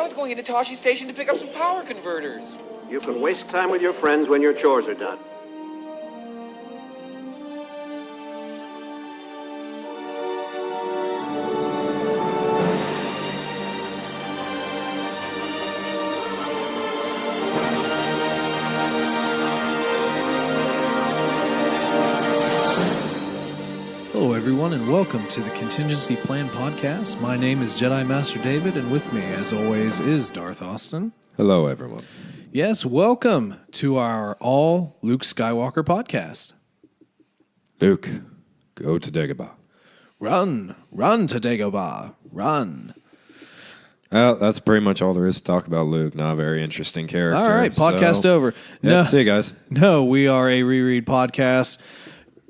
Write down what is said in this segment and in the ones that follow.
I was going into Toshi Station to pick up some power converters. You can waste time with your friends when your chores are done. Hello, everyone, and welcome to the Contiengecy Plan Podcast. My name is Jedi Master David, and with me, as always, is Darth Austin. Hello, everyone. Yes, welcome to our all Luke Skywalker podcast. Luke, go to Dagobah. Run to Dagobah, run. Well, that's pretty much all there is to talk about Luke. Not a very interesting character. All right, podcast over. Yeah, see you guys. No, we are a reread podcast.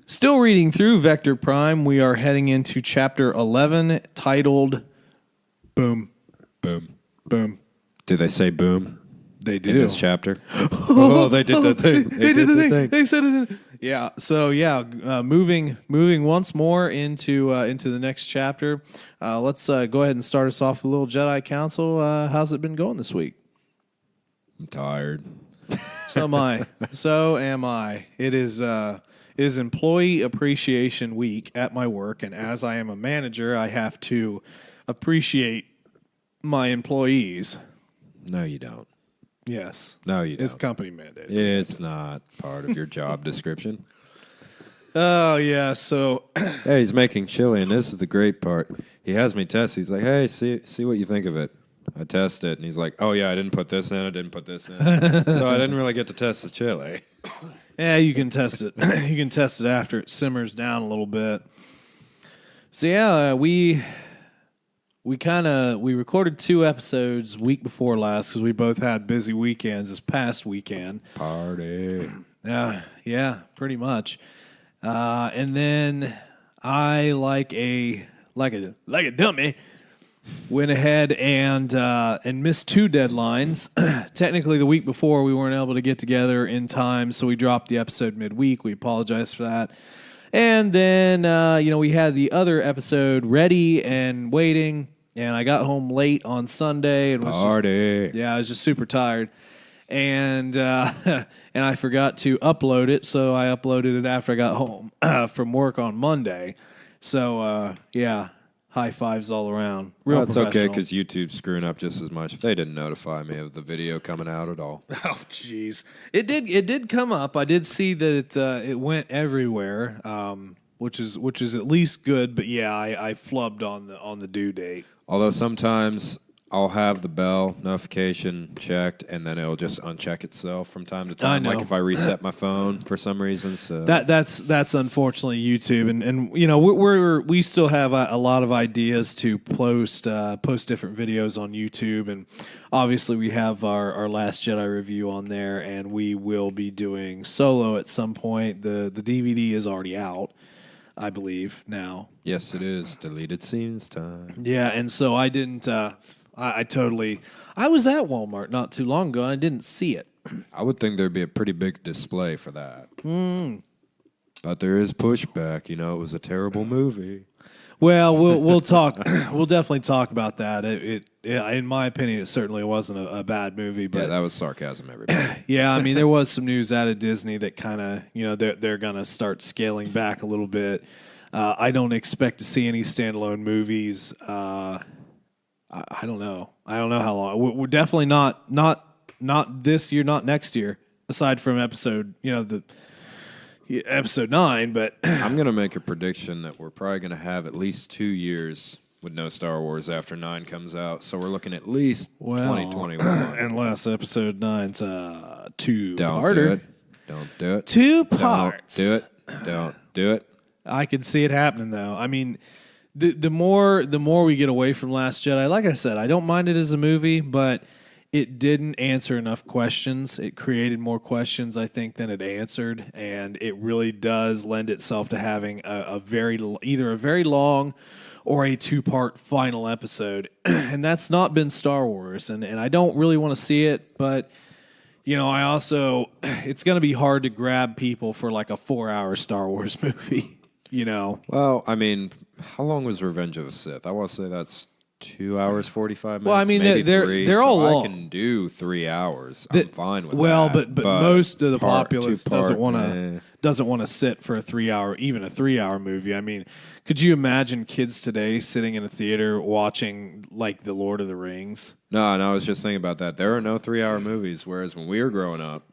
Still reading through Vector Prime. We are heading into chapter 11, titled Boom. Boom. Boom. Do they say boom? They do. In this chapter? Oh, they did the thing. They did the thing. They said it. Yeah. So moving once more into the next chapter. Let's go ahead and start us off with a little Jedi Council. How's it been going this week? I'm tired. So am I. It is Employee Appreciation Week at my work, and as I am a manager, I have to appreciate my employees. No, you don't. Yes. No, you don't. It's company mandated. It's not part of your job description. Oh, yeah, so... Hey, he's making chili, and this is the great part. He has me test. He's like, hey, see what you think of it. I test it, and he's like, oh, yeah, I didn't put this in, I didn't put this in. So I didn't really get to test the chili. Yeah, you can test it. You can test it after it simmers down a little bit. So yeah, we recorded 2 episodes week before last because we both had busy weekends this past weekend. Party. Yeah, pretty much. And then I like a dummy went ahead and missed 2 deadlines. Technically, the week before, we weren't able to get together in time, so we dropped the episode midweek. We apologize for that. And then, we had the other episode ready and waiting, and I got home late on Sunday. And I was just super tired. And and I forgot to upload it, so I uploaded it after I got home from work on Monday. So, high fives all around. Real That's okay, professional. because YouTube's screwing up just as much. They didn't notify me of the video coming out at all. Oh, jeez. It did come up. I did see that it went everywhere, which is at least good. But yeah, I flubbed on the due date. Although sometimes I'll have the bell notification checked, and then it'll just uncheck itself from time to time. I know. Like if I reset my phone for some reason. So That's unfortunately YouTube, and we still have a lot of ideas to post different videos on YouTube, and obviously we have our Last Jedi review on there, and we will be doing Solo at some point. The DVD is already out, I believe now. Yes, it is. Deleted scenes time. Yeah, and so I didn't. I was at Walmart not too long ago, and I didn't see it. I would think there'd be a pretty big display for that. But there is pushback. It was a terrible movie. Well, we'll talk. We'll definitely talk about that. It in my opinion, it certainly wasn't a bad movie. But Yeah, that was sarcasm, everybody. yeah, I mean, there was some news out of Disney that kind of, they're gonna start scaling back a little bit. I don't expect to see any standalone movies. I don't know. I don't know how long. We're definitely not this year, not next year. Aside from episode 9, but I'm going to make a prediction that we're probably going to have at least 2 years with no Star Wars after 9 comes out. So we're looking at least 2021. Unless episode 9's two-parter. Don't do it. Don't do it. 2 parts. Don't do it. Don't do it. I can see it happening, though. I mean, the more we get away from Last Jedi, like I said, I don't mind it as a movie, but it didn't answer enough questions. It created more questions, I think, than it answered, and it really does lend itself to having either a very long or a 2-part final episode, and that's not been Star Wars, and I don't really want to see it, but I also it's going to be hard to grab people for like a 4-hour Star Wars movie. Well, I mean, how long was Revenge of the Sith? I want to say that's 2 hours 45 minutes. Well, I mean, maybe they're three, all so long. I can do 3 hours. I'm fine with well, that. but most of the populace doesn't want to. to sit for a 3 hour, even a 3 hour movie. I mean, could you imagine kids today sitting in a theater watching like The Lord of the Rings? No, I was just thinking about that. There are no 3 hour movies, whereas when we were growing up,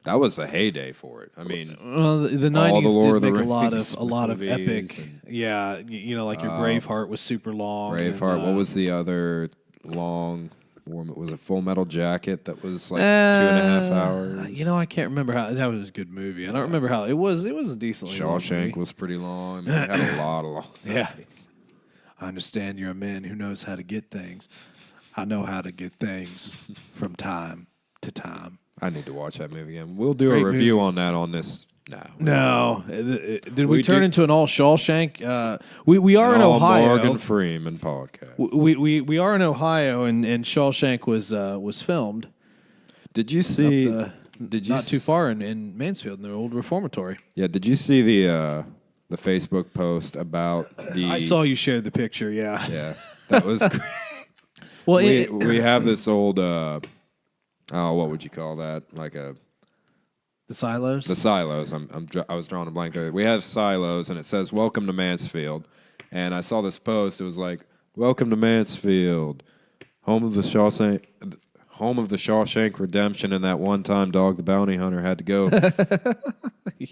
that was the heyday for it. I mean, the all the '90s Lord did of the make Rings a lot of movies epic. and- Yeah, like your Braveheart was super long. Braveheart. and, What was the other long? Was it Full Metal Jacket? That was like 2.5 hours. I can't remember how that was a good movie. I don't remember how it was. It was a decently long Shawshank movie. was pretty long. I mean, it had a lot of long. Yeah. I understand you're a man who knows how to get things. I know how to get things from time to time. I need to watch that movie again. We'll do Great a review movie. on that on this. No. Did we We turn do- into an all Shawshank? We are in All Ohio. Morgan Freeman podcast. We are in Ohio, and Shawshank was filmed. Did you see? Did you not too far in Mansfield, in the old reformatory. Yeah. Did you see the Facebook post about the? I saw you shared the picture. Yeah. Yeah, that was great. Well, we have this old. What would you call that? Like the silos. the silos. I was drawing a blank there. We have silos, and it says "Welcome to Mansfield." And I saw this post. It was like, "Welcome to Mansfield, home of the Shawshank Redemption." And that one time, Dog the Bounty Hunter had to go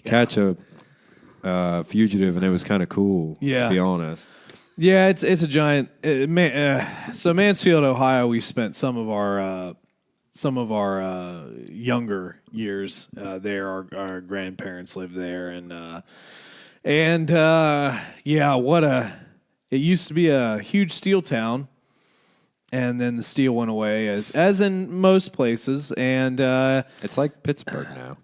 catch a fugitive, and it was kind of cool. Yeah. To be honest. Yeah, it's a giant. So Mansfield, Ohio, we spent some of our younger years there. Our grandparents lived there, and yeah, it used to be a huge steel town, and then the steel went away, as in most places, and It's like Pittsburgh now.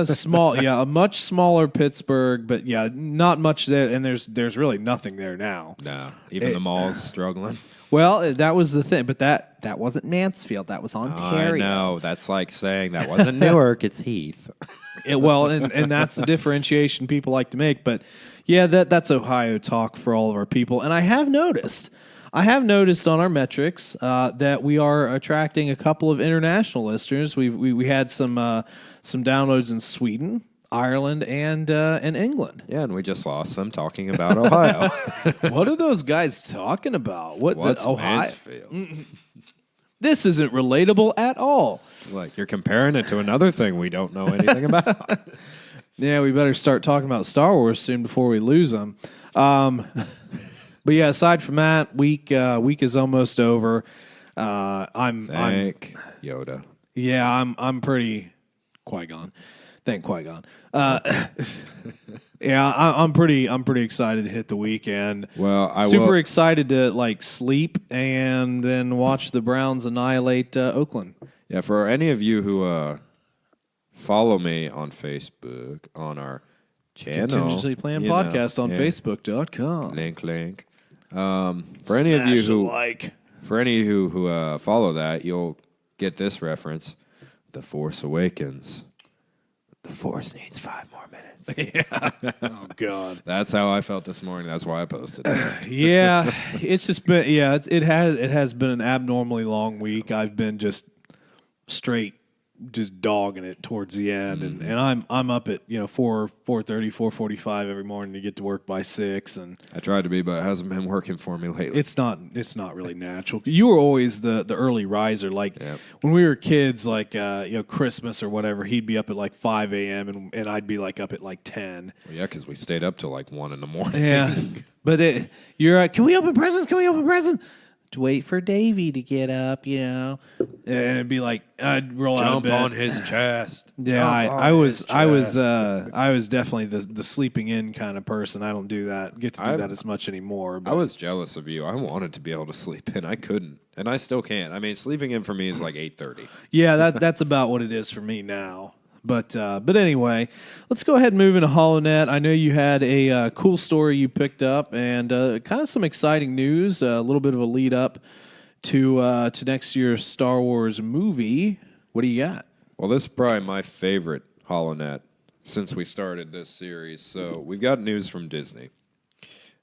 small, yeah, a much smaller Pittsburgh, but yeah, not much there, and there's really nothing there now. No, even the mall's struggling. Well, that was the thing, but that wasn't Mansfield. That was Ontario. I know. That's like saying that wasn't Newark, it's Heath. And that's the differentiation people like to make. But yeah, that's Ohio talk for all of our people. And I have noticed on our metrics that we are attracting a couple of international listeners. We had some downloads in Sweden, Ireland, and England. Yeah, and we just lost them talking about Ohio. What are those guys talking about? What's Ohio? Mansfield? This isn't relatable at all. Like, you're comparing it to another thing we don't know anything about. Yeah, we better start talking about Star Wars soon before we lose them. But yeah, aside from that, week is almost over. Thank Yoda. I'm pretty Qui-Gon. Thank Qui-Gon. Yeah, I'm pretty excited to hit the weekend. Well, super excited to sleep and then watch the Browns annihilate Oakland. Yeah, for any of you who follow me on Facebook on our channel, Contiengecy Plan Podcast on Facebook.com. Link. For any of you who follow that, you'll get this reference: The Force Awakens. The Force needs 5 more minutes. Yeah. Oh God. That's how I felt this morning. That's why I posted it. Yeah, it's just been it has been an abnormally long week. I've been just dogging it towards the end, and I'm up at 4:30, 4:45 every morning to get to work by 6, and I tried to be, but it hasn't been working for me lately. it's not really natural. You were always the early riser. Yep. When we were kids, Christmas or whatever, he'd be up at 5 a.m. and I'd be up at 10. Well, yeah, because we stayed up till 1 in the morning. Yeah, but you're can we open presents? Can we open presents? To wait for Davey to get up, and it'd be I'd roll out of bed. Jump on his chest. Yeah, I was definitely the sleeping in kind of person. I don't get to do that as much anymore. But I was jealous of you. I wanted to be able to sleep in. I couldn't, and I still can't. I mean, sleeping in for me is 8:30. Yeah, that's about what it is for me now. But anyway, let's go ahead and move into HoloNet. I know you had a cool story you picked up, and kind of some exciting news. A little bit of a lead up to next year's Star Wars movie. What do you got? Well, this is probably my favorite HoloNet since we started this series. So we've got news from Disney.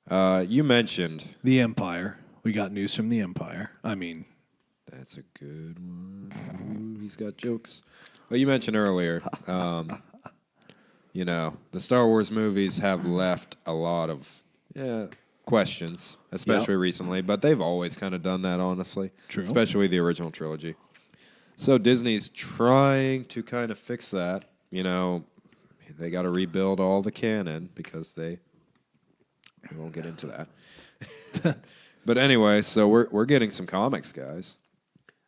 You mentioned The Empire. we got news from the Empire. I mean, that's a good one. Ooh, he's got jokes. Well, you mentioned earlier, the Star Wars movies have left a lot of questions, especially recently, but they've always kind of done that, honestly. True. Especially the original trilogy. So Disney's trying to kind of fix that. They got to rebuild all the canon because we won't get into that. But anyway, so we're getting some comics, guys.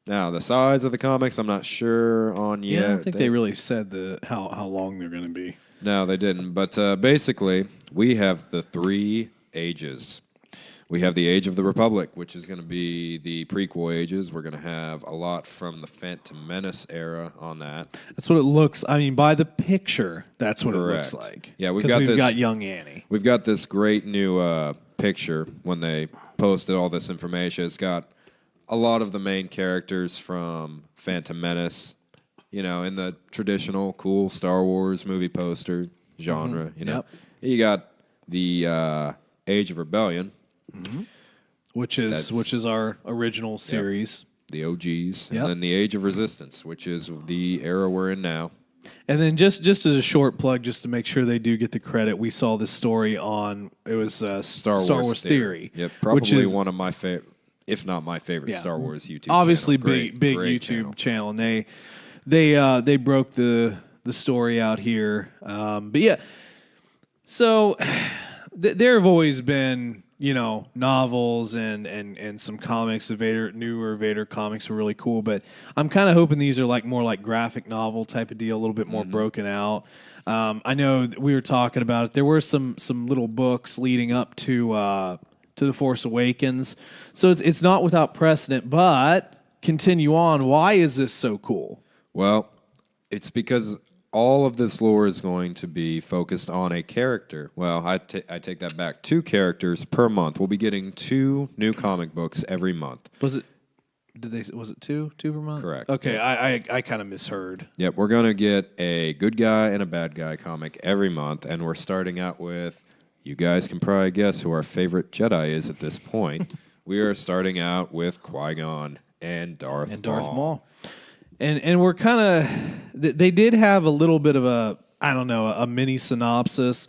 Now, the size of the comics, I'm not sure on yet. I don't think they really said how long they're going to be. No, they didn't. But basically, we have the 3 ages. We have the Age of the Republic, which is going to be the prequel ages. We're going to have a lot from the Phantom Menace era on that. That's what it looks. I mean, by the picture, that's what Correct. It looks like. Yeah, we've got young Annie. We've got this great new picture when they posted all this information. It's got a lot of the main characters from Phantom Menace, in the traditional cool Star Wars movie poster genre. Yep. You got the Age of Rebellion. Mm-hmm. Which is our original series. The OGs. Yep. And then the Age of Resistance, which is the era we're in now. And then just as a short plug, just to make sure they do get the credit, we saw this story on, it was Star Wars Theory. Yep, probably which is, one of my favorite, if not my favorite Star Wars YouTube obviously channel. big great YouTube channel. And they broke the story out here. But yeah, so there have always been, novels and some comics. The newer Vader comics were really cool, but I'm kind of hoping these are more like graphic novel type of deal, a little bit more broken out. I know we were talking about it. There were some little books leading up to The Force Awakens, so it's not without precedent. But continue on. Why is this so cool? Well, it's because all of this lore is going to be focused on a character. Well, I take that back. 2 characters per month. We'll be getting 2 new comic books every month. Was it 2 per month? Correct. Okay, I kind of misheard. Yep, we're going to get a good guy and a bad guy comic every month, and we're starting out with, you guys can probably guess who our favorite Jedi is at this point. We are starting out with Qui-Gon and Darth Maul. And we're kind of, they did have a little bit of a mini synopsis.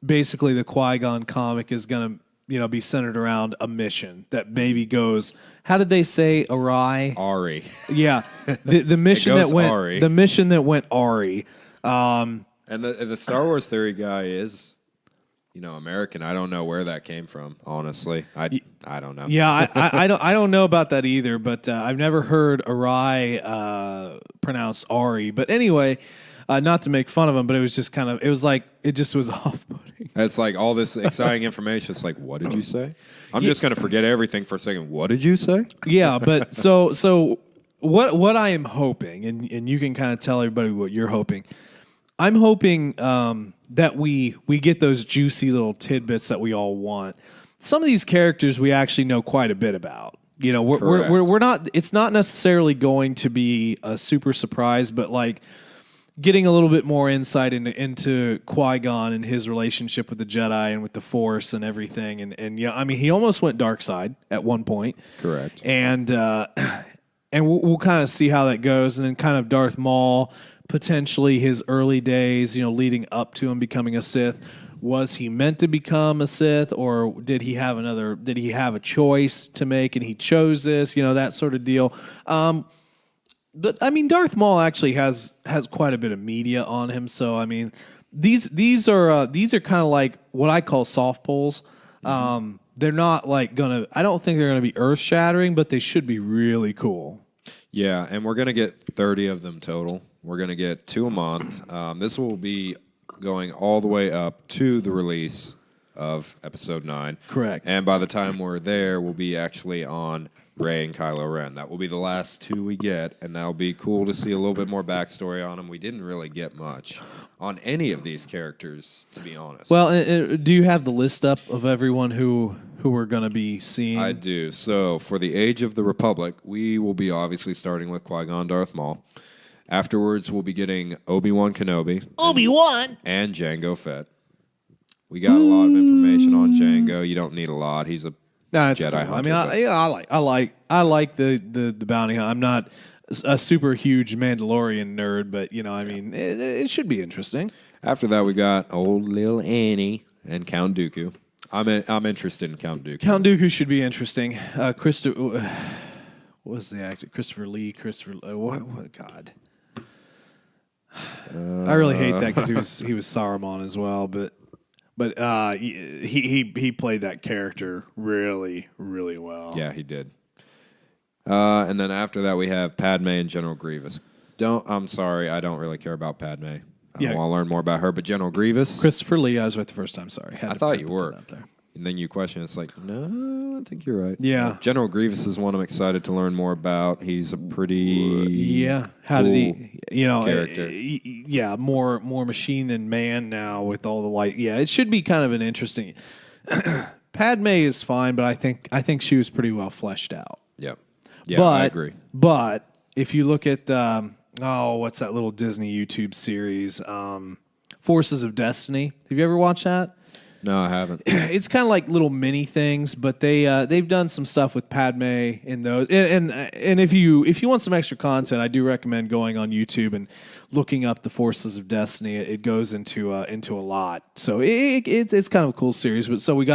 Basically, the Qui-Gon comic is going to, be centered around a mission that maybe goes, how did they say, awry? Ari. Yeah, the mission that went Ari. The mission that went Ari. And the Star Wars Theory guy is, American. I don't know where that came from, honestly. I don't know. Yeah, I don't know about that either, but I've never heard Arai pronounced Ari. But anyway, not to make fun of him, but it was just it just was off-putting. It's like all this exciting information. It's like, what did you say? I'm just going to forget everything for a second. What did you say? Yeah, but so what I am hoping, and you can kind of tell everybody what you're hoping. I'm hoping that we get those juicy little tidbits that we all want. Some of these characters we actually know quite a bit about. We're not. It's not necessarily going to be a super surprise, but getting a little bit more insight into Qui-Gon and his relationship with the Jedi and with the Force and everything. And he almost went dark side at one point. Correct. And we'll kind of see how that goes, and then kind of Darth Maul. Potentially his early days, leading up to him becoming a Sith. Was he meant to become a Sith, or did he have a choice to make and he chose this, that sort of deal. But I mean, Darth Maul actually has quite a bit of media on him. So I mean, these are kind of like what I call soft pulls. They're not I don't think they're gonna be earth shattering, but they should be really cool. Yeah, and we're gonna get 30 of them total. We're going to get 2 a month. This will be going all the way up to the release of Episode 9. Correct. And by the time we're there, we'll be actually on Rey and Kylo Ren. That will be the last 2 we get, and that'll be cool to see a little bit more backstory on them. We didn't really get much on any of these characters, to be honest. Well, do you have the list up of everyone who we're going to be seeing? I do. So for the Age of the Republic, we will be obviously starting with Qui-Gon Darth Maul. Afterwards, we'll be getting Obi-Wan Kenobi. Obi-Wan! And Jango Fett. We got a lot of information on Jango. You don't need a lot. He's a No, it's Jedi cool. hunter. I like the bounty hunt. I'm not a super huge Mandalorian nerd, but I mean, it should be interesting. After that, we got old little Annie and Count Dooku. I'm interested in Count Dooku. Count Dooku should be interesting. Christopher, what was the actor? Christopher Lee. What? God. I really hate that because he was Saruman as well, but he played that character really, really well. Yeah, he did. And then after that, we have Padme and General Grievous. I'm sorry, I don't really care about Padme. I want to learn more about her, but General Grievous. Christopher Lee, I was right the first time. Sorry, I thought you were. And then you question, it's like, no, I think you're right. Yeah. General Grievous is one I'm excited to learn more about. He's a pretty How did he? character. More machine than man now with all the light. Yeah, it should be kind of an interesting. Padme is fine, but I think she was pretty well fleshed out. Yep. Yeah, I agree. But if you look at what's that little Disney YouTube series, Forces of Destiny? Have you ever watched that? No, I haven't. It's kind of like little mini things, but they've done some stuff with Padme in those. And if you want some extra content, I do recommend going on YouTube and looking up the Forces of Destiny. It goes into a lot. So it's kind of a cool series. But so we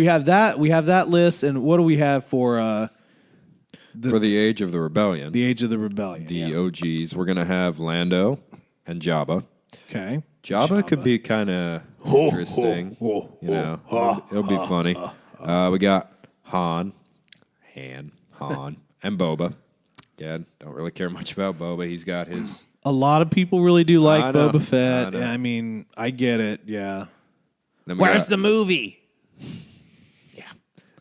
have that list, and what do we have for the Age of the Rebellion? The Age of the Rebellion. The OGs. We're gonna have Lando and Jabba. Okay. Jabba could be kind of interesting. It'll be funny. We got Han, and Boba. Again, don't really care much about Boba. He's got his... A lot of people really do like Boba Fett. I mean, I get it, yeah. Where's the movie? Yeah.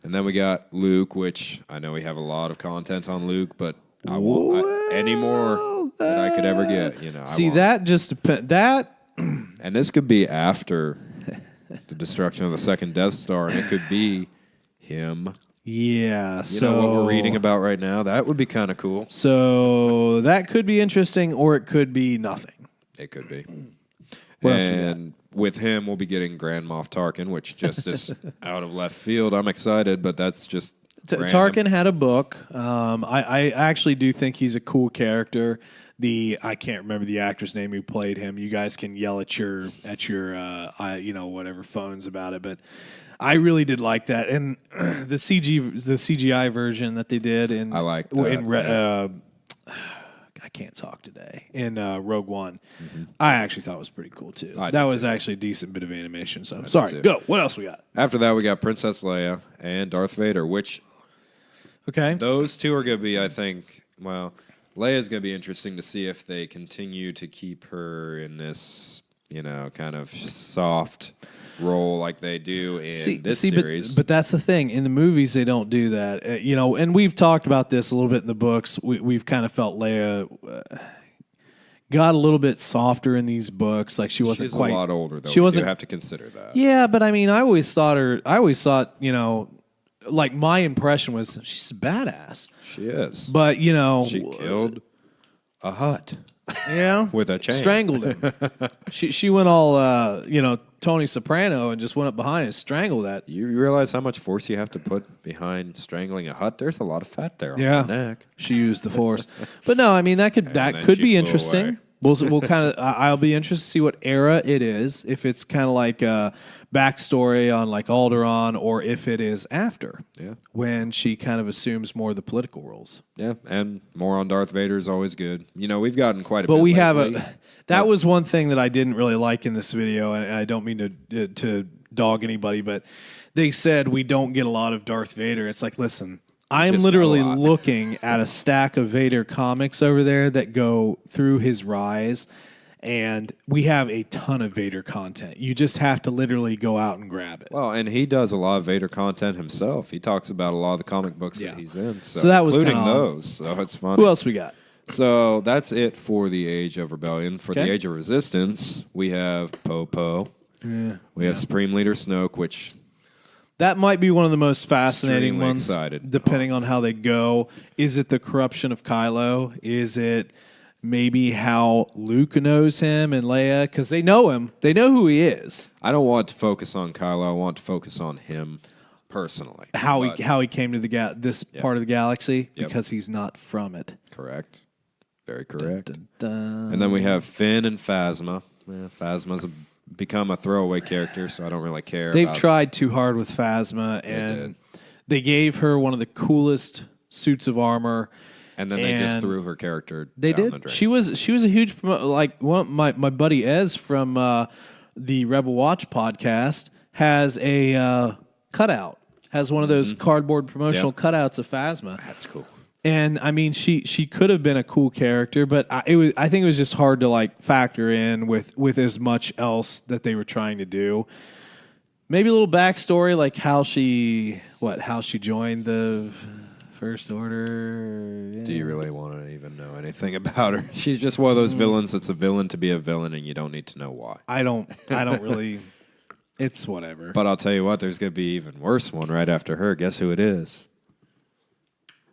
And then we got Luke, which I know we have a lot of content on Luke, but I want any more that I could ever get. See, that just depends. That... And this could be after the destruction of the second Death Star, and it could be him. Yeah. You know what we're reading about right now? That would be kind of cool. So that could be interesting, or it could be nothing. It could be. What else and with him, we'll be getting Grand Moff Tarkin, which just is out of left field. I'm excited, but that's just Tarkin had a book. I actually do think he's a cool character. I can't remember the actor's name who played him. You guys can yell at your whatever phones about it, but I really did like that. And the CGI version that they did in I like that. I can't talk today in Rogue One. Mm-hmm. I actually thought it was pretty cool too. That was actually a decent bit of animation. So sorry, go. What else we got? After that, we got Princess Leia and Darth Vader, which those two are going to be, I think, well. Leia's going to be interesting to see if they continue to keep her in this, kind of soft role like they do in this series. But that's the thing. In the movies, they don't do that. And we've talked about this a little bit in the books. We've kind of felt Leia got a little bit softer in these books. Like she's a lot older, though. She wasn't. You have to consider that. Yeah, but I mean, I always thought, like my impression was she's a badass. She is. But, she killed a Hutt. Yeah. With a chain. Strangled him. She went all, Tony Soprano and just went up behind and strangled that. You realize how much force you have to put behind strangling a Hutt? There's a lot of fat there on the neck. She used the force. But no, I mean, that could be interesting. We'll kind of. I'll be interested to see what era it is. If it's kind of like a backstory on like Alderaan, or if it is after, when she kind of assumes more of the political roles. Yeah, and more on Darth Vader is always good. We've gotten quite a bit. But we lately. have That was one thing that I didn't really like in this video, and I don't mean to dog anybody, but they said we don't get a lot of Darth Vader. It's like, listen. I'm literally looking at a stack of Vader comics over there that go through his rise, and we have a ton of Vader content. You just have to literally go out and grab it. Well, and he does a lot of Vader content himself. He talks about a lot of the comic books that he's in. So that was including those. So it's fun. Who else we got? So that's it for the Age of Rebellion. For the Age of Resistance, we have Poe. Yeah. We have Supreme Leader Snoke, which... That might be one of the most fascinating ones, excited. Depending on how they go. Is it the corruption of Kylo? Is it maybe how Luke knows him and Leia? Because they know him. They know who he is. I don't want to focus on Kylo. I want to focus on him. personally. How he came to this part of the galaxy Yep. because he's not from it. Correct. Very correct. Dun, dun. And then we have Finn and Phasma. Phasma's become a throwaway character, so I don't really care. They've tried too hard with Phasma, and they gave her one of the coolest suits of armor. And then they just threw her character They down did. the drain. She was a huge my buddy Ez from the Rebel Watch podcast has a cutout. Has one of those cardboard promotional cutouts of Phasma. That's cool. And I mean, she could have been a cool character, but I think it was just hard to like factor in with as much else that they were trying to do. Maybe a little backstory, like how she joined the First Order. Yeah. Do you really want to even know anything about her? She's just one of those villains that's a villain to be a villain, and you don't need to know why. I don't really. It's whatever. But I'll tell you what, there's going to be even worse one right after her. Guess who it is?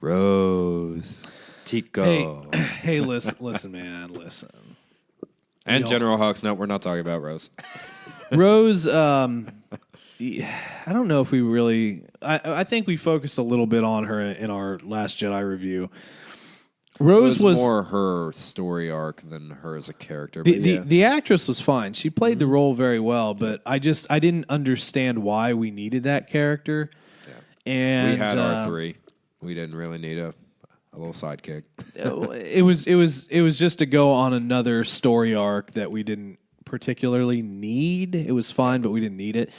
Rose Tico. Hey, listen, man, listen. And General Hux. No, we're not talking about Rose. Rose, I don't know if we really. I think we focused a little bit on her in our Last Jedi review. Rose was more her story arc than her as a character. The actress was fine. She played the role very well, but I didn't understand why we needed that character. Yeah. And we had our three. We didn't really need a little sidekick. It was just to go on another story arc that we didn't particularly need. It was fine, but we didn't need it.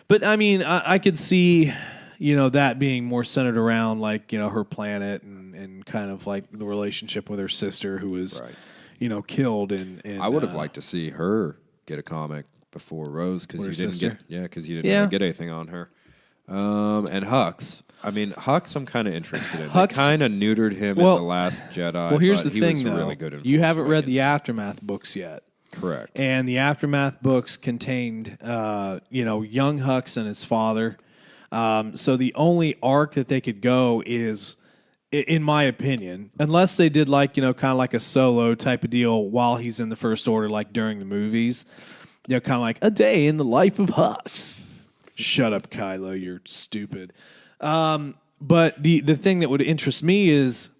But I mean, I could see, that being more centered around like, her planet and kind of like the relationship with her sister who was, killed. And I would have liked to see her get a comic before Rose because you didn't really get anything on her. And Hux. I mean, Hux I'm kind of interested in. They kind of neutered him in The Last Jedi. Well, here's but the thing, he was though. Really good in You Force haven't read the Awakens. Aftermath books yet. Correct. And the Aftermath books contained, young Hux and his father. So the only arc that they could go is, in my opinion, unless they did like, kind of like a solo type of deal while he's in the First Order, like during the movies, kind of like a day in the life of Hux. Shut up, Kylo, you're stupid. But the thing that would interest me is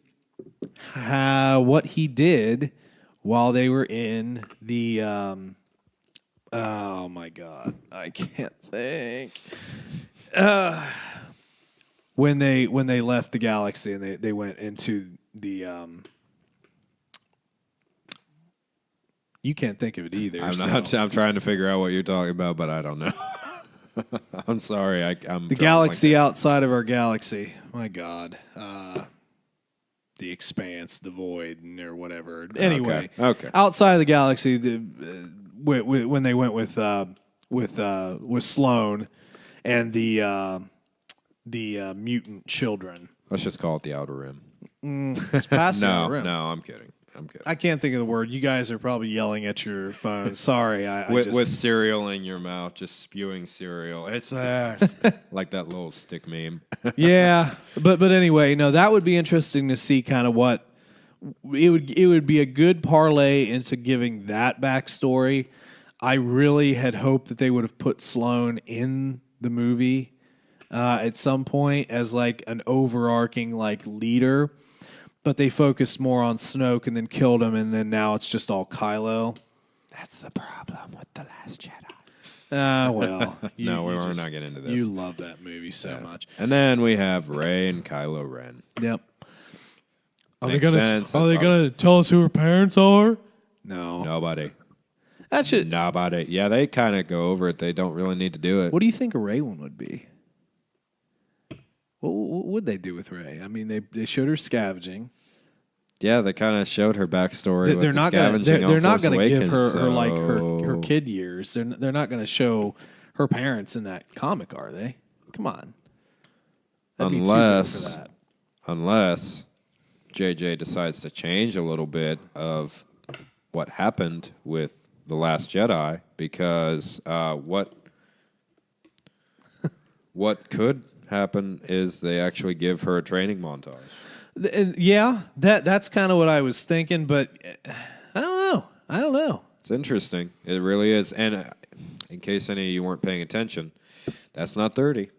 what he did while they were in the oh my god, I can't think. When they left the galaxy and they went into the you can't think of it either. I'm trying to figure out what you're talking about, but I don't know. I'm sorry. I'm the galaxy outside of our galaxy. My God. The expanse, the void, or whatever. Anyway, okay. Outside of the galaxy, when they went with Sloane and the mutant children. Let's just call it the Outer Rim. It's past the Outer Rim. No, I'm kidding. I can't think of the word. You guys are probably yelling at your phone. Sorry, with cereal in your mouth, just spewing cereal. It's like that little stick meme. Yeah, but anyway, no, that would be interesting to see kind of what it would be a good parlay into giving that backstory. I really had hoped that they would have put Sloane in the movie at some point as like an overarching like leader. But they focused more on Snoke and then killed him, and then now it's just all Kylo. That's the problem with The Last Jedi. Well. We're not getting into this. You love that movie so much. And then we have Rey and Kylo Ren. Yep. Are Makes they gonna tell us who her parents are? No. Nobody. That should. Nobody. Yeah, they kind of go over it. They don't really need to do it. What do you think a Rey one would be? What would they do with Rey? I mean, they showed her scavenging. Yeah, they kind of showed her backstory. They're with not the gonna. scavenging They're on not Force going to give Awakens, her kid years. They're not going to show her parents in that comic, are they? Come on. That'd be too good for that. Unless JJ decides to change a little bit of what happened with The Last Jedi, because what could happen is they actually give her a training montage. Yeah, that's kind of what I was thinking, but I don't know. It's interesting. It really is. And in case any of you weren't paying attention, that's not 30.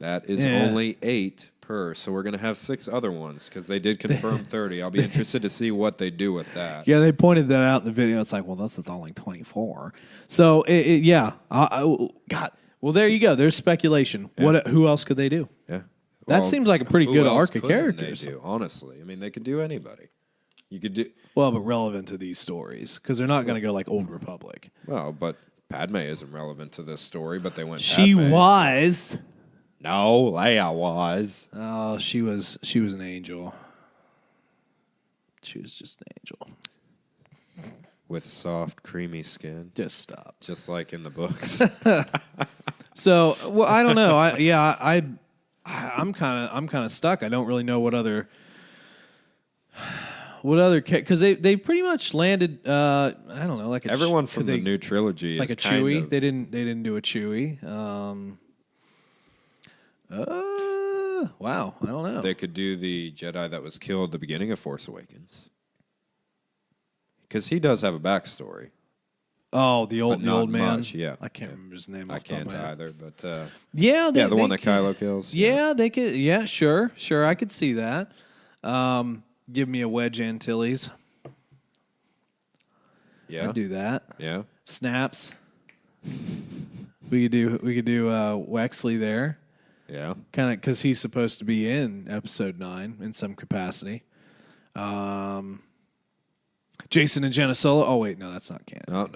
That is only 8 per, so we're going to have 6 other ones because they did confirm 30. I'll be interested to see what they do with that. Yeah, they pointed that out in the video. It's like, well, this is only 24. So, God. Well, there you go. There's speculation. Yeah. Who else could they do? Yeah. That seems like a pretty who good else arc of couldn't characters. They do, honestly. I mean, they could do anybody. You could do... Well, but relevant to these stories because they're not going to go like Old Republic. Well, but Padme isn't relevant to this story, but they went She Padme. was. No, Leia was. Oh, she was an angel. She was just an angel. With soft, creamy skin. Just stop. Just like in the books. So, well, I don't know. I'm kind of stuck. I don't really know what other because they pretty much landed. I don't know, like everyone from the new trilogy like is a Chewie. Of, they didn't do a Chewie. Wow, I don't know. They could do the Jedi that was killed at the beginning of Force Awakens, because he does have a backstory. Oh, the old man. Much, yeah, I can't remember his name. I can't either, but the one that Kylo kills. Yeah, they could. Yeah, sure, I could see that. Give me a Wedge Antilles. Yeah, I'd do that. Yeah, Snaps. We could do Wexley there. Yeah, kind of because he's supposed to be in Episode 9 in some capacity. Jason and Jenna Solo. Oh wait, no, that's not canon. No.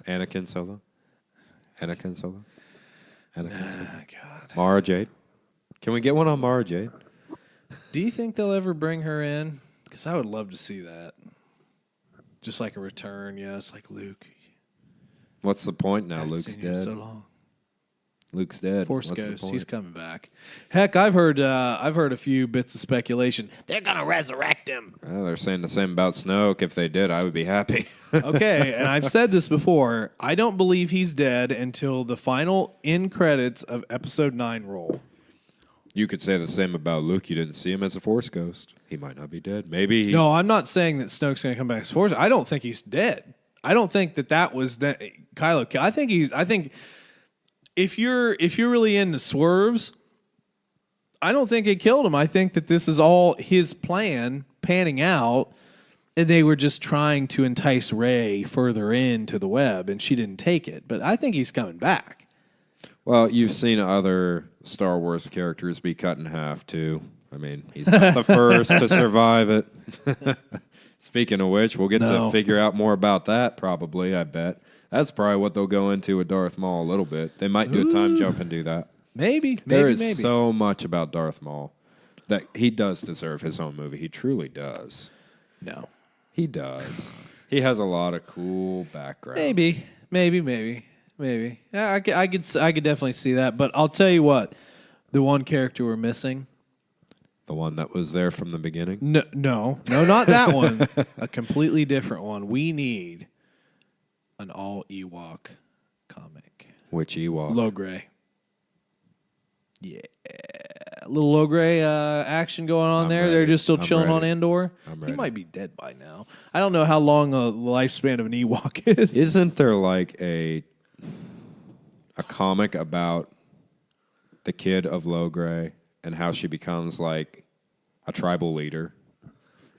Anakin Solo. God. Mara Jade. Can we get one on Mara Jade? Do you think they'll ever bring her in? Because I would love to see that. Just like a return, it's like Luke. What's the point now? I haven't Luke's seen you in dead. so long. Luke's dead. Force What's the Ghost, point? he's coming back. Heck, I've heard a few bits of speculation. They're gonna resurrect him. Well, they're saying the same about Snoke. If they did, I would be happy. Okay, and I've said this before. I don't believe he's dead until the final end credits of Episode 9 roll. You could say the same about Luke. You didn't see him as a Force ghost. He might not be dead. Maybe. No, I'm not saying that Snoke's going to come back as Force. I don't think he's dead. I don't think that was that Kylo. I think if you're really into swerves, I don't think it killed him. I think that this is all his plan panning out, and they were just trying to entice Rey further into the web, and she didn't take it. But I think he's coming back. Well, you've seen other Star Wars characters be cut in half, too. I mean, he's not the first to survive it. Speaking of which, we'll get to figure out more about that probably, I bet. That's probably what they'll go into with Darth Maul a little bit. They might do a time jump and do that. Maybe. There is so much about Darth Maul that he does deserve his own movie. He truly does. No. He does. He has a lot of cool background. Maybe. Yeah, I could definitely see that. But I'll tell you what, the one character we're missing. The one that was there from the beginning? No, not that one. A completely different one. We need an all Ewok comic. Which Ewok? Logray. Yeah. A little Logray action going on there. Ready. They're just still I'm chilling ready. on Endor. I'm He ready. might be dead by now. I don't know how long the lifespan of an Ewok is. Isn't there like a comic about the kid of Logray and how she becomes like a tribal leader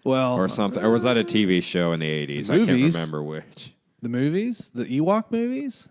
Well, or something? Or was that a TV show in the 80s? I can't Movies. remember which. the movies, the Ewok movies,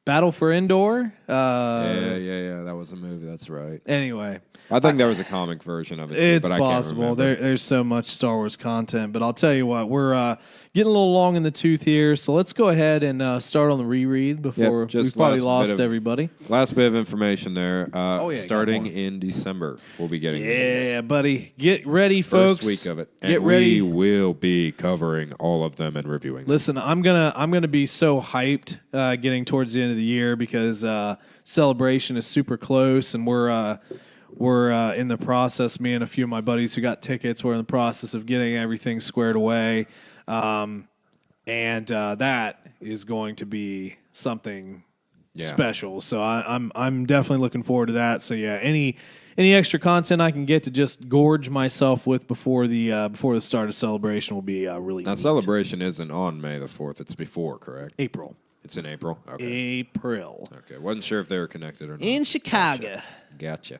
Battle for Endor. Yeah, that was a movie. That's right. Anyway, I think there was a comic version of it, too, it's but I possible. can't remember. There's so much Star Wars content, but I'll tell you what, we're getting a little long in the tooth here, so let's go ahead and start on the reread before Yep, just we've probably last bit lost of- everybody. Last bit of information there. Oh, yeah, starting got more. in December, we'll be getting Yeah, buddy, get ready, folks. first week of it. And Get ready. we will be covering all of them and reviewing them. Listen, I'm gonna be so hyped getting towards the end of the year because Celebration is super close, and we're in the process. Me and a few of my buddies who got tickets, we're in the process of getting everything squared away, and that is going to be something special. So I'm definitely looking forward to that. So yeah, any extra content I can get to just gorge myself with before the start of Celebration will be really Now, neat. Celebration isn't on May the 4th. It's before, correct? April. It's in April. Okay. April. Okay. Wasn't sure if they were connected or not. In Chicago. Gotcha.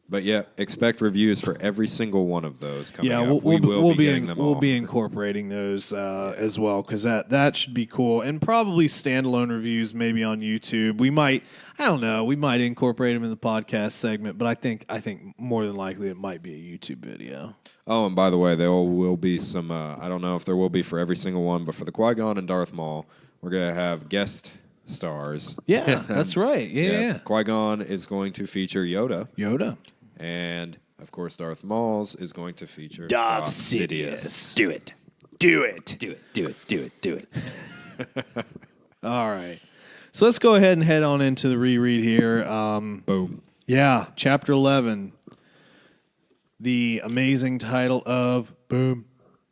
But yeah, expect reviews for every single one of those coming up. We'll be getting them all. We'll be incorporating those as well because that should be cool, and probably standalone reviews maybe on YouTube. We might incorporate them in the podcast segment, but I think more than likely it might be a YouTube video. Oh, and by the way, there will be some. I don't know if there will be for every single one, but for the Qui-Gon and Darth Maul, we're gonna have guest stars. Yeah, that's right. Yeah. Qui-Gon is going to feature Yoda. And, of course, Darth Maul's is going to feature Darth Sidious. Do it. All right. So let's go ahead and head on into the reread here. Boom. Yeah, Chapter 11. The amazing title of Boom.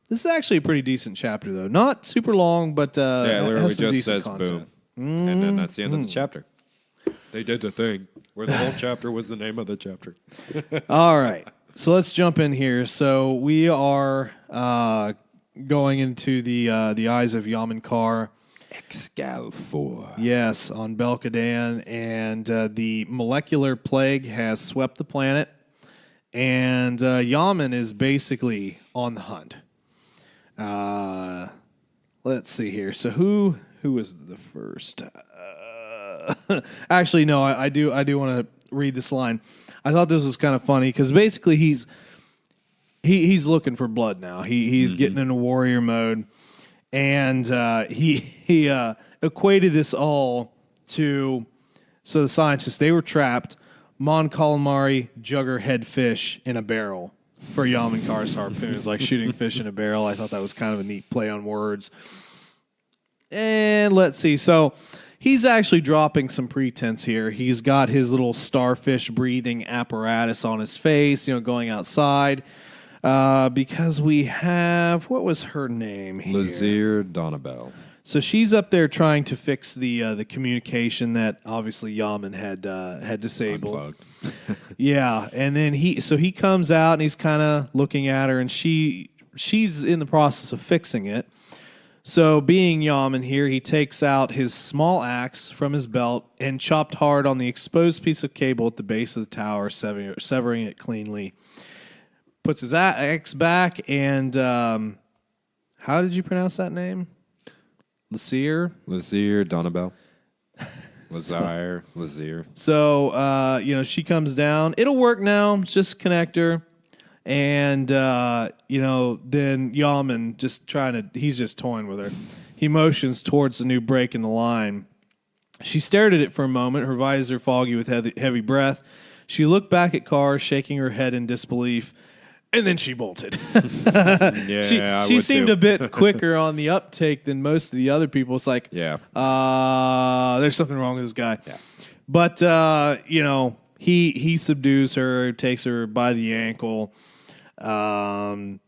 This is actually a pretty decent chapter, though. Not super long, but it literally has some just decent says content. boom. And then that's the end of the chapter. They did the thing where the whole chapter was the name of the chapter. All right. So let's jump in here. So we are going into the eyes of Yamankar. Excalibur. Yes, on Belkadan. And the molecular plague has swept the planet. And Yaman is basically on the hunt. Let's see here. So who was the first? Actually, no. I do want to read this line. I thought this was kind of funny because basically he's looking for blood now. He's getting into warrior mode, and he equated this all to the scientists. They were trapped. Mon Calamari jugger head fish in a barrel for Yamankar's harpoon. It's like shooting fish in a barrel. I thought that was kind of a neat play on words. And let's see. So he's actually dropping some pretense here. He's got his little starfish breathing apparatus on his face, going outside. Because we have, what was her name here? Lazir Donabel. So she's up there trying to fix the communication that obviously Yaman had disabled. Unplugged. Yeah, and then he comes out and he's kind of looking at her, and she's in the process of fixing it. So being Yaman here, he takes out his small axe from his belt and chopped hard on the exposed piece of cable at the base of the tower, severing it cleanly. Puts his axe back, and how did you pronounce that name? Lazir Donabel. Lazir. So, she comes down. It'll work now. It's just a connector. And, then Yaman he's just toying with her. He motions towards the new break in the line. She stared at it for a moment, her visor foggy with heavy breath. She looked back at Carr, shaking her head in disbelief. And then she bolted. She seemed a bit quicker on the uptake than most of the other people. It's like, there's something wrong with this guy. Yeah. But, he subdues her, takes her by the ankle,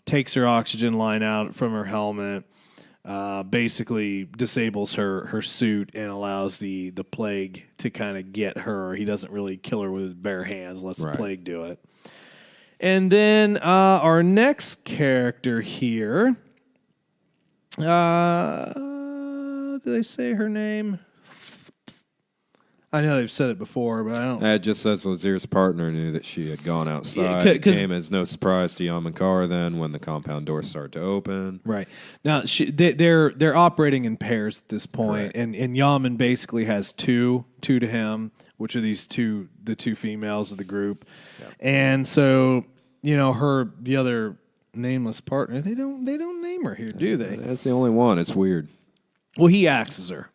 takes her oxygen line out from her helmet, basically disables her suit and allows the plague to kind of get her. He doesn't really kill her with his bare hands, lets the plague do it. And then our next character here, did they say her name? I know they've said it before, but I don't. It just says Lazir's partner knew that she had gone outside. It came as no surprise to Yamankar then when the compound doors started to open. Right. Now, they're operating in pairs at this point, and Yaman basically has two to him, which are the two females of the group. Yep. And so, the other nameless partner, they don't name her here, do they? That's the only one. It's weird. Well, he axes her.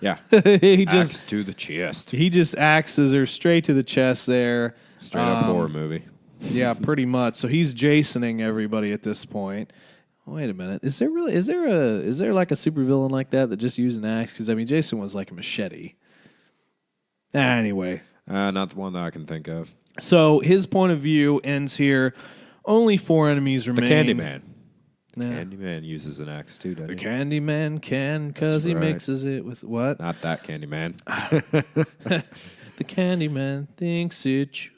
Yeah. Axe to the chest. He just axes her straight to the chest there. Straight up horror movie. Yeah, pretty much. So he's Jasoning everybody at this point. Wait a minute. Is there like a supervillain like that just used an axe? Because Jason was like a machete. Anyway. Not the one that I can think of. So his point of view ends here. Only 4 enemies remain. The Candyman. Nah. Candyman uses an axe too, doesn't he? The Candyman can, because he mixes it with what? Not that Candyman. The Candyman thinks it true.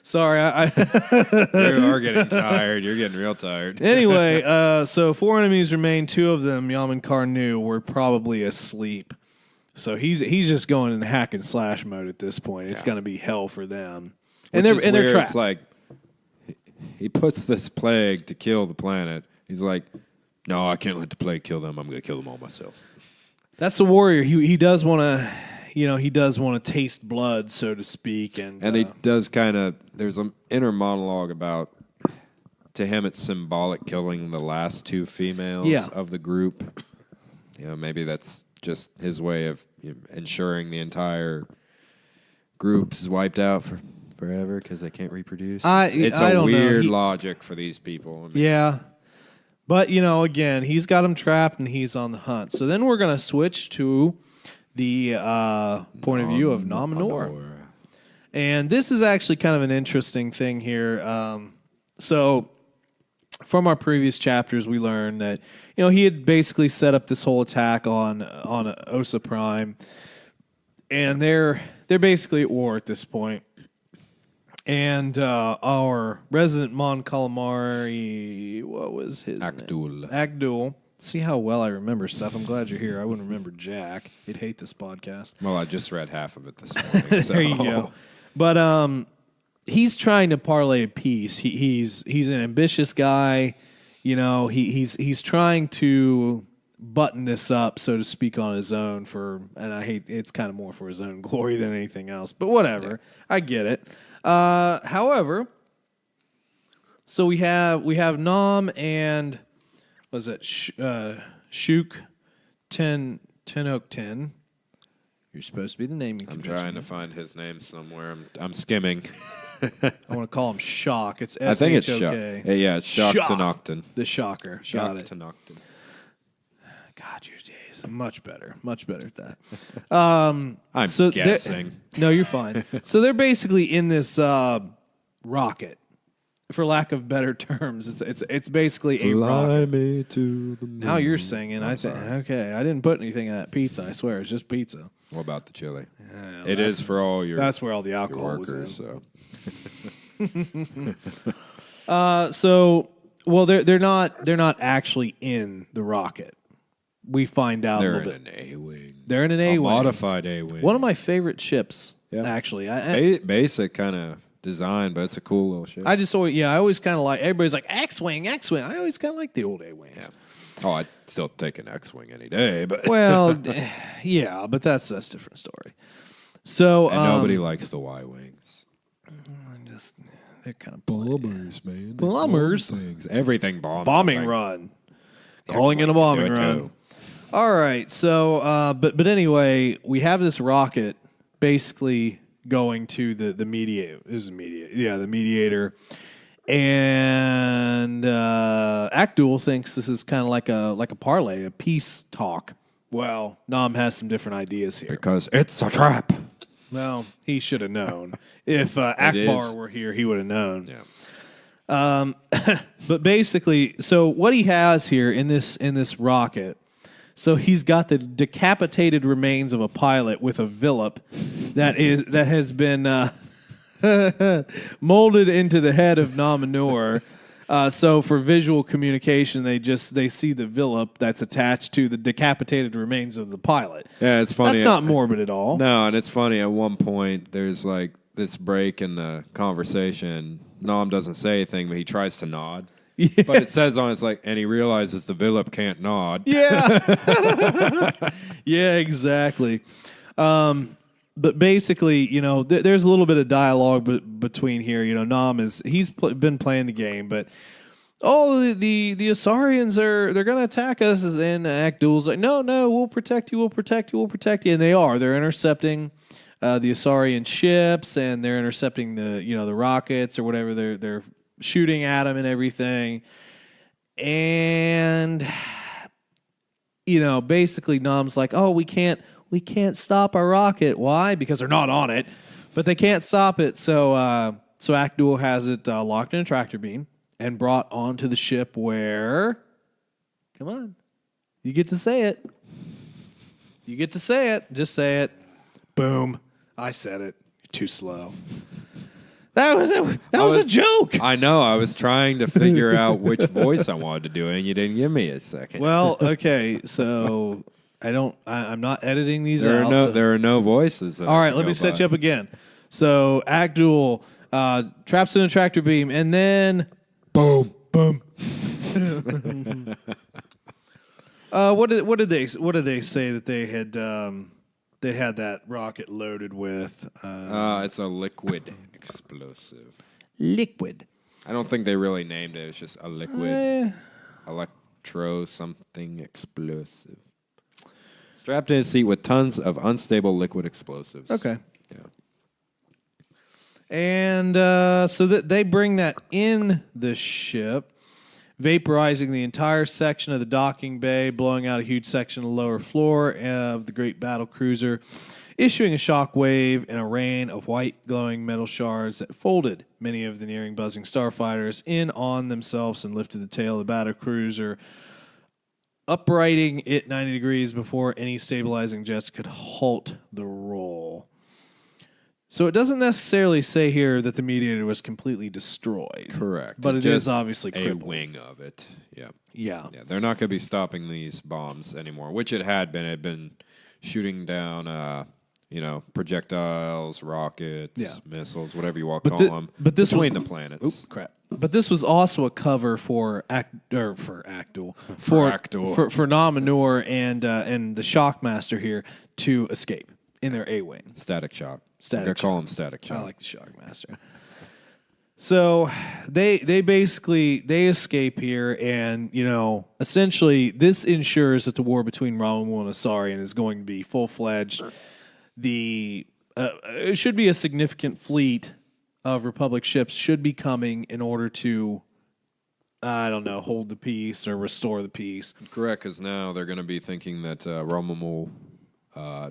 Sorry, You are getting tired. You're getting real tired. Anyway, so 4 enemies remain. 2 of them, Yam and Karnu, were probably asleep. So he's just going in hack and slash mode at this point. It's going to be hell for them. And Which is they're weird. trapped. It's like he puts this plague to kill the planet. He's like, no, I can't let the plague kill them. I'm going to kill them all myself. That's the warrior. He does want to, he does want to taste blood, so to speak. And he does kind of, there's an inner monologue about, to him, it's symbolic killing the last 2 females of the group. Maybe that's just his way of ensuring the entire group is wiped out forever because they can't reproduce. It's a weird logic for these people. Yeah. But, again, he's got him trapped and he's on the hunt. So then we're going to switch to the point of view of Nominor. And this is actually kind of an interesting thing here. So from our previous chapters, we learned that, he had basically set up this whole attack on Osa Prime. And they're basically at war at this point. And our resident Mon Calamari, what was his name? Akdul. See how well I remember stuff. I'm glad you're here. I wouldn't remember Jack. He'd hate this podcast. Well, I just read half of it this morning. There you go. But he's trying to parlay a peace. He's an ambitious guy. He's trying to button this up, so to speak, on his own it's kind of more for his own glory than anything else. But whatever. Yeah. I get it. However, so we have Nom and was it Shuk Tenok 10. You're supposed to be the naming convention. I'm trying to find his name somewhere. I'm skimming. I want to call him Shock. It's S-H-O-K. I think it's Shock. Yeah, it's Shock Tenocton. The Shocker. Shock Got it. Tenocton. God, your days. Much better at that. I'm guessing. No, you're fine. So they're basically in this rocket, for lack of better terms. It's basically a rocket. Fly me to the moon. Now you're singing. I think okay. I didn't put anything in that pizza. I swear, it's just pizza. What about the chili? It is for all your. That's where all the alcohol workers, was in. So. They're not actually in the rocket. We find out they're a little bit. They're in an A-wing. They're in an A-wing. Modified A-wing. One of my favorite ships, actually. Basic kind of design, but it's a cool little ship. I always kind of like, everybody's like, X-Wing. I always kind of like the old A-Wings. Yeah. Oh, I'd still take an X-Wing any day, but... Well, yeah, but that's a different story. So... And nobody likes the Y-Wings. They're kind of bombers, man. Bombers. Everything bombs. Bombing run. Calling in a bombing run. All right, so but anyway, we have this rocket basically going to the mediator. The mediator, and Akdul thinks this is kind of like a parlay, a peace talk. Well, Nom has some different ideas here because it's a trap. Well, he should have known. If Akbar were here, he would have known. Yeah. But basically, so what he has here in this rocket. So he's got the decapitated remains of a pilot with a Villip that has been molded into the head of Nominor. So for visual communication, they see the Villip that's attached to the decapitated remains of the pilot. Yeah, it's funny. That's not morbid at all. No, and it's funny. At one point, there's like this break in the conversation. Nom doesn't say anything, but he tries to nod. Yeah. But it says on it's like, and he realizes the Villip can't nod. Yeah. Yeah, exactly. But basically, there's a little bit of dialogue between here. Nom he's been playing the game, but the Asarians they're going to attack us, and Akdul's like, no, we'll protect you, and they are. They're intercepting the Asarian ships, and they're intercepting the rockets or whatever they're shooting at him and everything. And basically Nom's like, oh, we can't stop our rocket. Why? Because they're not on it, but they can't stop it. So Akdul has it locked in a tractor beam and brought onto the ship where, come on, you get to say it. Just say it. Boom. I said it. You're too slow. That was a joke. I know. I was trying to figure out which voice I wanted to do, and you didn't give me a second. Well, okay, so I'm not editing these out. There are no voices. All right, let me set you up again. So Abdul traps in a tractor beam, and then boom, boom. What did they say that they had that rocket loaded with? It's a liquid explosive. Liquid. I don't think they really named it. It's just a liquid electro something explosive. Strapped in a seat with tons of unstable liquid explosives. Okay. Yeah. And so that they bring that in the ship, vaporizing the entire section of the docking bay, blowing out a huge section of the lower floor of the great battle cruiser, issuing a shock wave and a rain of white glowing metal shards that folded many of the nearing buzzing starfighters in on themselves and lifted the tail of the battle cruiser, uprighting it 90 degrees before any stabilizing jets could halt the roll. So it doesn't necessarily say here that the Mediator was completely destroyed. Correct. But it is obviously crippled. A wing of it. Yeah. Yeah. Yeah. They're not going to be stopping these bombs anymore, which it had been. It had been shooting down, projectiles, rockets, missiles, whatever you want to call them, between the planets. Oops, crap. But this was also a cover for Actul, for Nominor and the Shockmaster here to escape in their A-wing. Static shock. Static call him Static Shock. I like the Shockmaster. So they escape here, and essentially this ensures that the war between Romulan and Asarian is going to be full-fledged. It should be a significant fleet of Republic ships should be coming in order to, hold the peace or restore the peace. Correct, because now they're going to be thinking that Romulan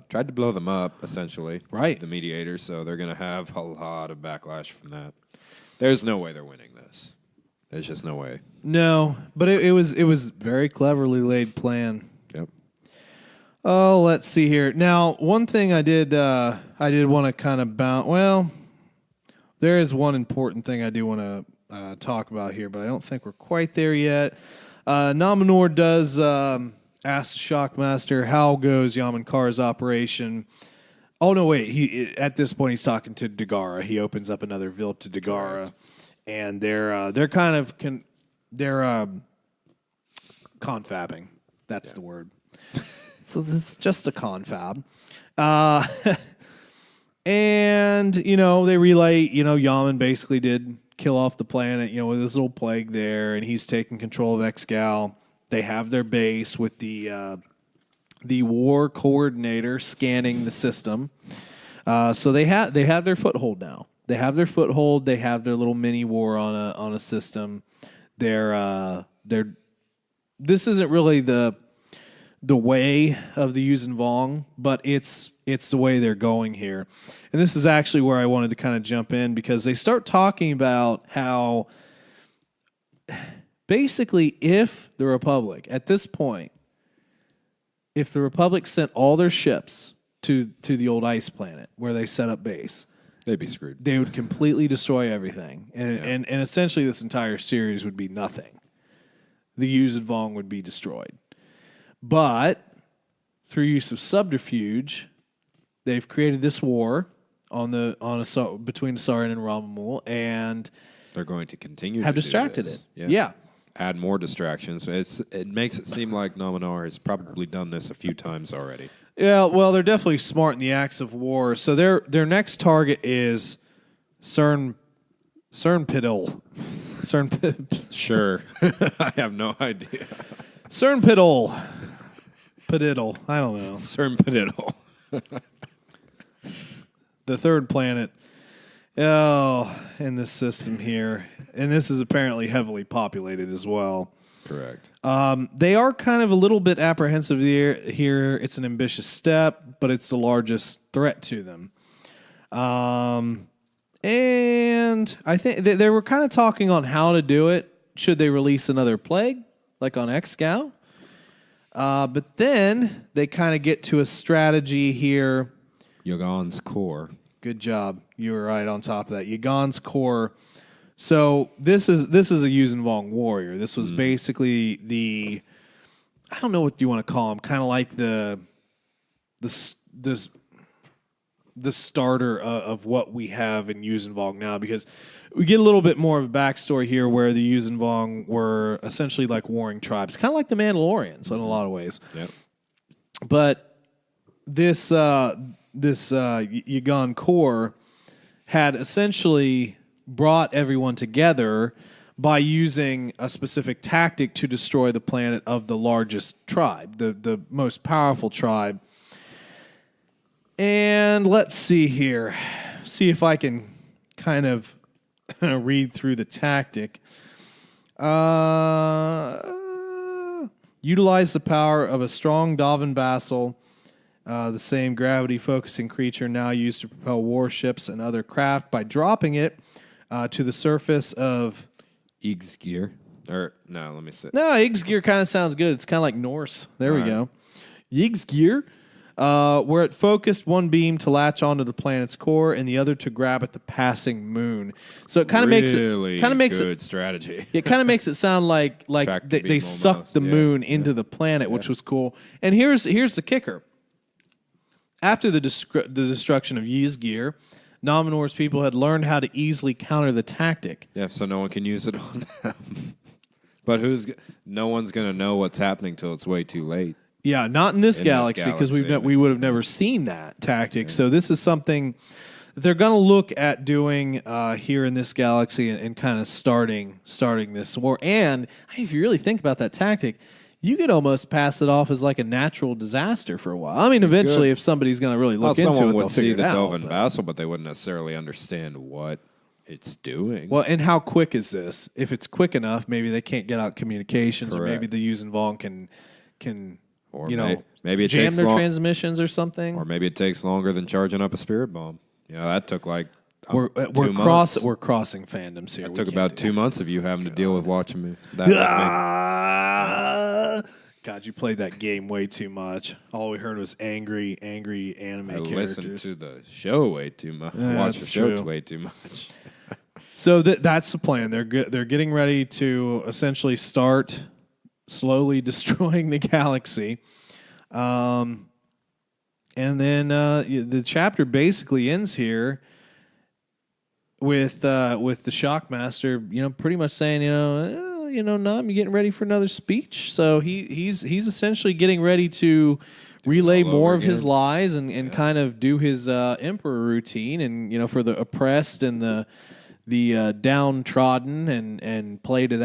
tried to blow them up, essentially. Right. The Mediators, so they're going to have a lot of backlash from that. There's no way they're winning this. There's just no way. No, but it was very cleverly laid plan. Yep. Oh, let's see here. Now, one thing I did want to kind of bounce. Well, there is one important thing I do want to talk about here, but I don't think we're quite there yet. Nominor does ask the Shockmaster how goes Yaman Kar's operation. Oh no, wait! At this point he's talking to Dagara. He opens up another Vilt to Dagara, and they're kind of confabbing. That's the word. So this is just a confab. And, they relay, Yaman basically did kill off the planet, with this little plague there, and he's taking control of Excal. They have their base with the war coordinator scanning the system. So they have their foothold now. They have their foothold. They have their little mini war on a system. This isn't really the way of the Yuuzhan Vong, but it's the way they're going here. And this is actually where I wanted to kind of jump in, because they start talking about how basically if the Republic, at this point, if the Republic sent all their ships to the old ice planet where they set up base, they'd be screwed. They would completely destroy everything. And essentially this entire series would be nothing. The Yuuzhan Vong would be destroyed. But through use of subterfuge, they've created this war between Asarian and Romulan, and they're going to continue have to distracted do it. this. Yeah. Add more distractions. It makes it seem like Nominor has probably done this a few times already. Yeah, well, they're definitely smart in the acts of war. So their next target is Cernpidil. Sure. I have no idea. Cernpidil. Padiddle. I don't know. Cernpidil. The third planet. In this system here. And this is apparently heavily populated as well. Correct. They are kind of a little bit apprehensive here. It's an ambitious step, but it's the largest threat to them. And I think they were kind of talking on how to do it. Should they release another plague, like on Excal? But then they kind of get to a strategy here. Yogan's core Good job. You were right on top of that. Yagan's core. So this is a Yuuzhan Vong warrior. This was basically I don't know what you want to call him. Kind of like the starter of what we have in Yuuzhan Vong now, because we get a little bit more of a backstory here where the Yuuzhan Vong were essentially like warring tribes, kind of like the Mandalorians in a lot of ways. Yep. But this Yagan Corps had essentially brought everyone together by using a specific tactic to destroy the planet of the largest tribe, the most powerful tribe. And let's see here. See if I can kind of read through the tactic. Utilize the power of a strong Davin Vassal, the same gravity-focusing creature now used to propel warships and other craft, by dropping it to the surface of Yggsgear. Or, no, let me see. No, Yggsgear kind of sounds good. It's kind of like Norse. There we go. Yggsgear, where it focused one beam to latch onto the planet's core and the other to grab at the passing moon. So it kind of makes it good strategy. It kind of makes it sound like they sucked the moon into the planet, which was cool. And here's the kicker. After the destruction of Yggsgear, Nomenor's people had learned how to easily counter the tactic. Yeah, so no one can use it on them. But no one's going to know what's happening till it's way too late. Yeah, not in this galaxy, because we would have never seen that tactic. Yeah. So this is something that they're going to look at doing here in this galaxy and kind of starting this war. And if you really think about that tactic, you could almost pass it off as like a natural disaster for a while. I mean, eventually, if somebody's going to really look into it, they'll figure it out. Someone would see the Dovin Vassal, but they wouldn't necessarily understand what it's doing. Well, and how quick is this? If it's quick enough, maybe they can't get out communications, Correct. Or maybe the Yuuzhan Vong can or maybe jam their transmissions or something. Or maybe it takes longer than charging up a spirit bomb. That took like we're crossing fandoms here. It took about 2 months of you having to deal with watching me. God, you played that game way too much. All we heard was angry anime characters. I listened to the show way too much. Watched the show way too much. So that's the plan. They're getting ready to essentially start slowly destroying the galaxy. And then the chapter basically ends here with the Shockmaster, pretty much saying, Nom, you're getting ready for another speech. So he's essentially getting ready to relay more of his lies and kind of do his emperor routine, and for the oppressed and the downtrodden, and play to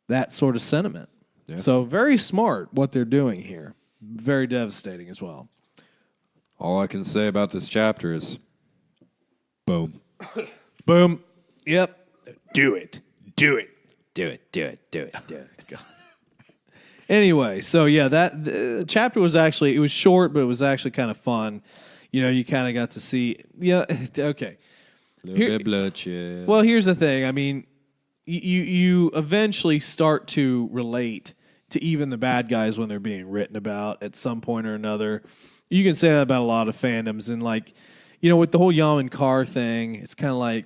that sort of sentiment. Yeah. So very smart what they're doing here. Very devastating as well. All I can say about this chapter is, boom. Boom. Yep. Do it. God. Anyway, so yeah, the chapter was it was short, but it was actually kind of fun. You kind of got to see. Yeah. Okay. A little bit bloodshed. Well, here's the thing. I mean, you eventually start to relate to even the bad guys when they're being written about at some point or another. You can say that about a lot of fandoms, and with the whole Yaman Carr thing, it's kind of like,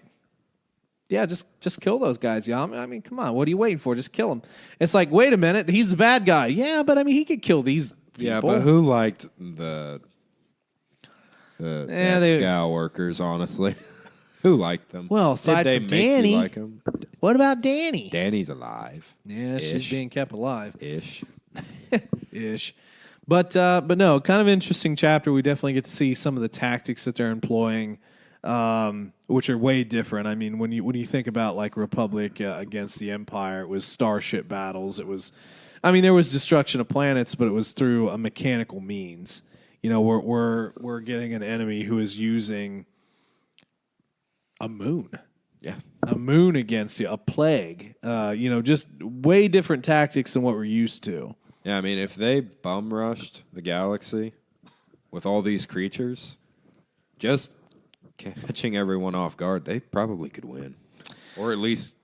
yeah, just kill those guys, Yaman. I mean, come on, what are you waiting for? Just kill him. It's like, wait a minute, he's the bad guy. Yeah, but I mean, he could kill these people. Yeah, but who liked the Scow workers, honestly? Who liked them? Well, aside from Danny, like them? What about Danny? Danny's alive. Yeah, she's being kept alive. Ish. But no, kind of interesting chapter. We definitely get to see some of the tactics that they're employing, which are way different. I mean, when you think about like Republic against the Empire, it was starship battles. It was, there was destruction of planets, but it was through a mechanical means. We're getting an enemy who is using a moon. Yeah. A moon against you, a plague. Just way different tactics than what we're used to. Yeah, if they bum rushed the galaxy with all these creatures, just catching everyone off guard, they probably could win. Or at least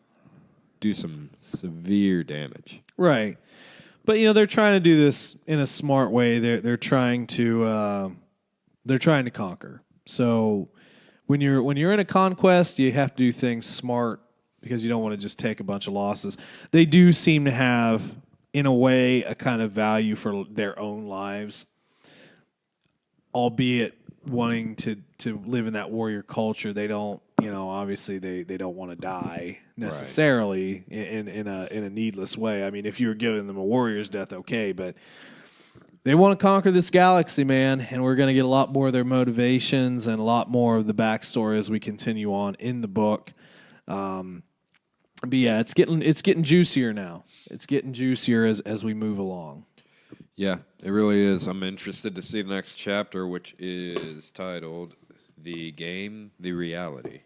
do some severe damage. Right. But they're trying to do this in a smart way. They're trying to conquer. So when you're in a conquest, you have to do things smart because you don't want to just take a bunch of losses. They do seem to have, in a way, a kind of value for their own lives, albeit wanting to live in that warrior culture. They don't, obviously they don't want to die necessarily in a needless way. I mean, if you were giving them a warrior's death, okay, but they want to conquer this galaxy, man, and we're going to get a lot more of their motivations and a lot more of the backstory as we continue on in the book. But yeah, it's getting juicier now. It's getting juicier as we move along. Yeah, it really is. I'm interested to see the next chapter, which is titled "The Game, the Reality."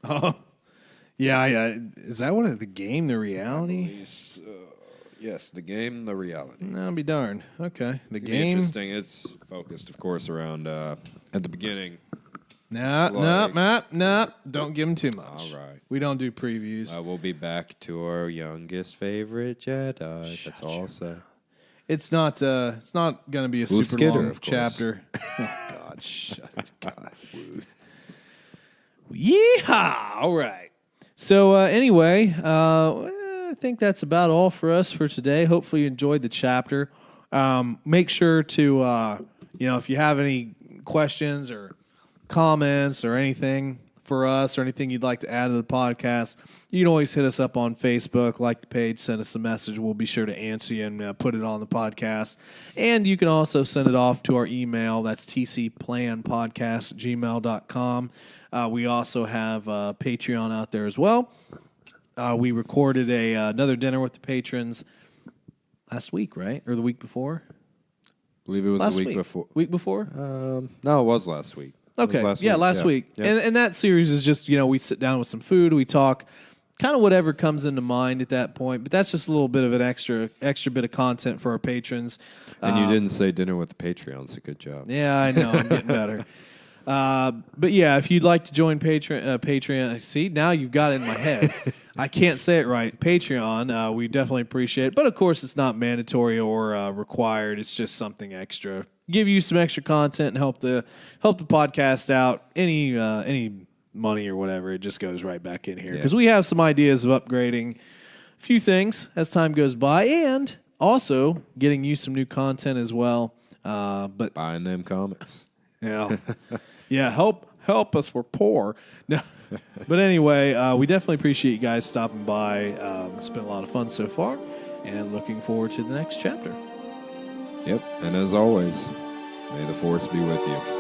Oh, yeah. Is that the game, the reality? Yes, the game, the reality. No, I'll be darned. Okay, the It'll be game. interesting. It's focused, of course, around at the beginning. No. Don't give them too much. All right. We don't do previews. We'll be back to our youngest favorite Jedi. That's all I'll say. It's not going to be a super Skidder, long of course. chapter. Oh God, shut it. God, Ruth. Yeehaw! All right. So anyway, I think that's about all for us for today. Hopefully you enjoyed the chapter. Make sure to if you have any questions or comments or anything for us or anything you'd like to add to the podcast, you can always hit us up on Facebook, like the page, send us a message. We'll be sure to answer you and put it on the podcast. And you can also send it off to our email. That's tcplanpodcast@gmail.com. We also have Patreon out there as well. We recorded another dinner with the patrons last week, right? Or the week before? I believe it was Last the week before. Week before? No, it was last week. Okay, last week. Yeah. And that series is just, we sit down with some food, we talk, kind of whatever comes into mind at that point. But that's just a little bit of an extra bit of content for our patrons. And you didn't say dinner with the Patreon, so good job. Yeah, I know. I'm getting better. But yeah, if you'd like to join Patreon, see, now you've got it in my head. I can't say it right. Patreon, we definitely appreciate it. But of course, it's not mandatory or required. It's just something extra. Give you some extra content and help the podcast out. Any money or whatever, it just goes right back in here because we have some ideas of upgrading a few things as time goes by, and also getting you some new content as well. But buying them comics. Yeah, yeah. Help us. We're poor. No, but anyway, we definitely appreciate you guys stopping by. It's been a lot of fun so far, and looking forward to the next chapter. Yep, and as always, may the Force be with you.